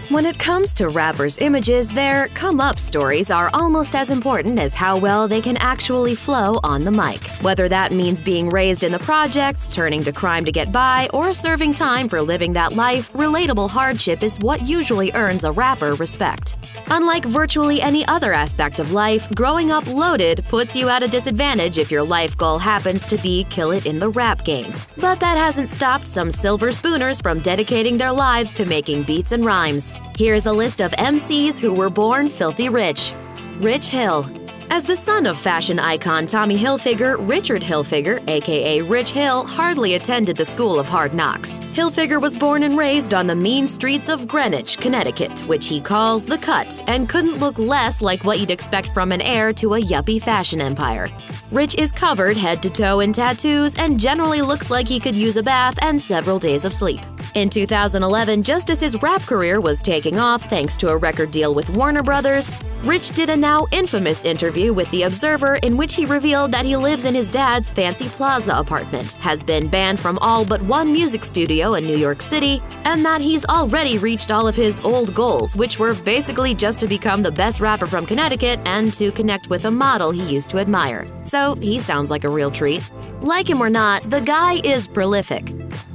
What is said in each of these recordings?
When it comes to rappers' images, their come-up stories are almost as important as how well they can actually flow on the mic. Whether that means being raised in the projects, turning to crime to get by, or serving time for living that life, relatable hardship is what usually earns a rapper respect. Unlike virtually any other aspect of life, growing up loaded puts you at a disadvantage if your life goal happens to be kill it in the rap game. But that hasn't stopped some silver spooners from dedicating their lives to making beats and rhymes. Here's a list of MCs who were born filthy rich. Rich Hill. As the son of fashion icon Tommy Hilfiger, Richard Hilfiger, aka Rich Hill, hardly attended the School of Hard Knocks. Hilfiger was born and raised on the mean streets of Greenwich, Connecticut, which he calls the Cut, and couldn't look less like what you'd expect from an heir to a yuppie fashion empire. Rich is covered head to toe in tattoos and generally looks like he could use a bath and several days of sleep. In 2011, just as his rap career was taking off thanks to a record deal with Warner Brothers, Rich did a now infamous interview with The Observer in which he revealed that he lives in his dad's fancy plaza apartment, has been banned from all but one music studio in New York City, and that he's already reached all of his old goals, which were basically just to become the best rapper from Connecticut and to connect with a model he used to admire. So he sounds like a real treat. Like him or not, the guy is prolific.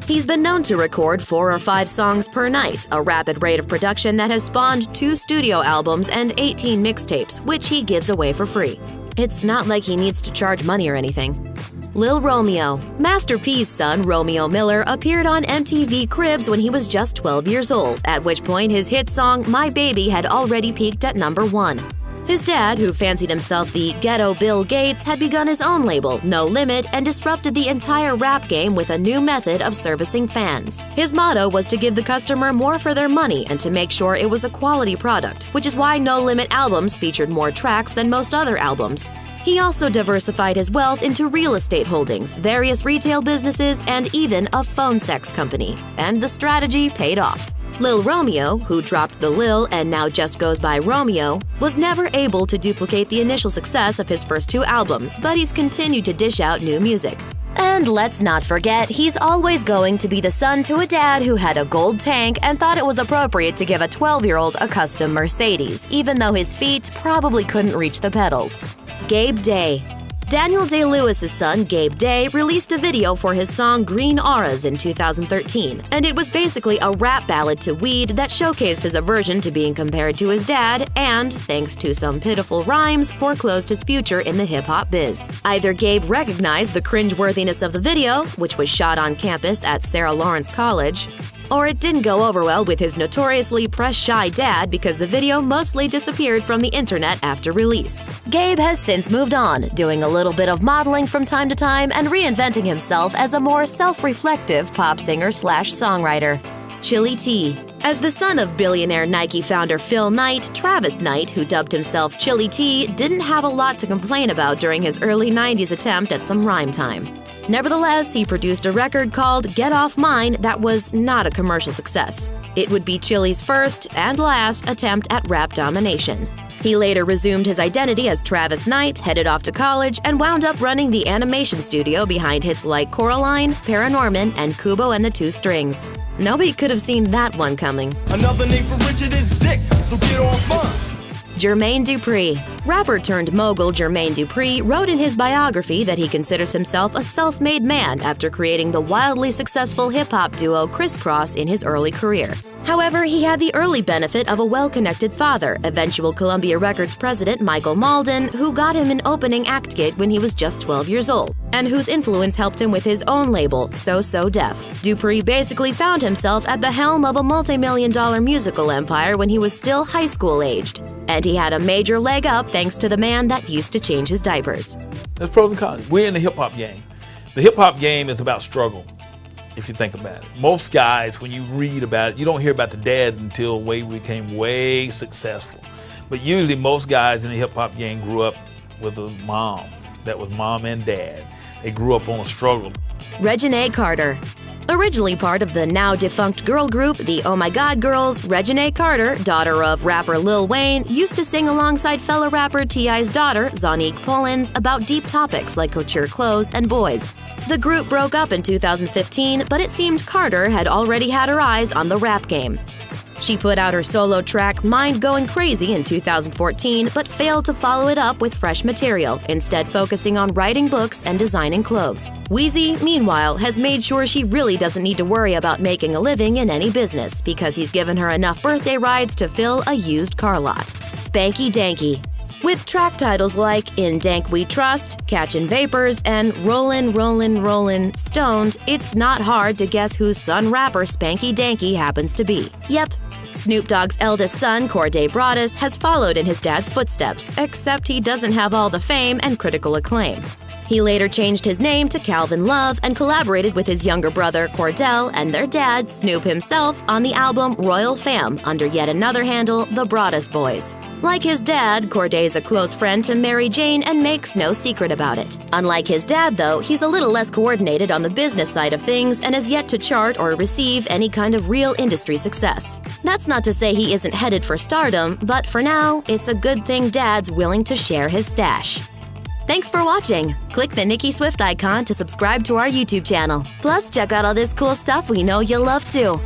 He's been known to record 4 or 5 songs per night, a rapid rate of production that has spawned 2 studio albums and 18 mixtapes, which he gives away for free. It's not like he needs to charge money or anything. Lil Romeo. Master P's son, Romeo Miller, appeared on MTV Cribs when he was just 12 years old, at which point his hit song My Baby had already peaked at number 1. His dad, who fancied himself the ghetto Bill Gates, had begun his own label, No Limit, and disrupted the entire rap game with a new method of servicing fans. His motto was to give the customer more for their money and to make sure it was a quality product, which is why No Limit albums featured more tracks than most other albums. He also diversified his wealth into real estate holdings, various retail businesses, and even a phone sex company. And the strategy paid off. Lil Romeo, who dropped the Lil and now just goes by Romeo, was never able to duplicate the initial success of his first 2 albums, but he's continued to dish out new music. And let's not forget, he's always going to be the son to a dad who had a gold tank and thought it was appropriate to give a 12-year-old a custom Mercedes, even though his feet probably couldn't reach the pedals. Gabe Day. Daniel Day-Lewis's son, Gabe Day, released a video for his song Green Auras in 2013, and it was basically a rap ballad to weed that showcased his aversion to being compared to his dad and, thanks to some pitiful rhymes, foreclosed his future in the hip-hop biz. Either Gabe recognized the cringeworthiness of the video, which was shot on campus at Sarah Lawrence College, or it didn't go over well with his notoriously press-shy dad because the video mostly disappeared from the internet after release. Gabe has since moved on, doing a little bit of modeling from time to time and reinventing himself as a more self-reflective pop singer/songwriter. Chili T. As the son of billionaire Nike founder Phil Knight, Travis Knight, who dubbed himself Chili T, didn't have a lot to complain about during his early 90s attempt at some rhyme time. Nevertheless, he produced a record called Get Off Mine that was not a commercial success. It would be Chili's first and last attempt at rap domination. He later resumed his identity as Travis Knight, headed off to college, and wound up running the animation studio behind hits like Coraline, Paranorman, and Kubo and the Two Strings. Nobody could have seen that one coming. Another name for Richard is Dick, so get off mine. Jermaine Dupri. Rapper-turned-mogul Jermaine Dupri wrote in his biography that he considers himself a self-made man after creating the wildly successful hip-hop duo Criss Cross in his early career. However, he had the early benefit of a well-connected father, eventual Columbia Records president Michael Malden, who got him an opening act gig when he was just 12 years old, and whose influence helped him with his own label, So So Def. Dupri basically found himself at the helm of a multi-million-dollar musical empire when he was still high school-aged. And he had a major leg up thanks to the man that used to change his diapers. There's pros and cons. We're in the hip-hop game. The hip-hop game is about struggle, if you think about it. Most guys, when you read about it, you don't hear about the dad until we became way successful. But usually most guys in the hip-hop game grew up with a mom. That was mom and dad. They grew up on a struggle. Reginae Carter. Originally part of the now-defunct girl group, the Oh My God Girls, Reginae Carter, daughter of rapper Lil Wayne, used to sing alongside fellow rapper T.I.'s daughter, Zonique Pullins, about deep topics like couture clothes and boys. The group broke up in 2015, but it seemed Carter had already had her eyes on the rap game. She put out her solo track Mind Going Crazy in 2014, but failed to follow it up with fresh material, instead focusing on writing books and designing clothes. Wheezy, meanwhile, has made sure she really doesn't need to worry about making a living in any business because he's given her enough birthday rides to fill a used car lot. Spanky Danky. With track titles like In Dank We Trust, Catchin' Vapors, and Rollin', Rollin', Rollin', Stoned, it's not hard to guess whose son rapper Spanky Danky happens to be. Yep, Snoop Dogg's eldest son, Corday Broaddus, has followed in his dad's footsteps, except he doesn't have all the fame and critical acclaim. He later changed his name to Calvin Love and collaborated with his younger brother, Cordell, and their dad, Snoop himself, on the album Royal Fam under yet another handle, The Broaddus Boys. Like his dad, Corday's a close friend to Mary Jane and makes no secret about it. Unlike his dad, though, he's a little less coordinated on the business side of things and has yet to chart or receive any kind of real industry success. That's not to say he isn't headed for stardom, but for now, it's a good thing Dad's willing to share his stash. Thanks for watching! Click the Nicki Swift icon to subscribe to our YouTube channel. Plus, check out all this cool stuff we know you'll love too.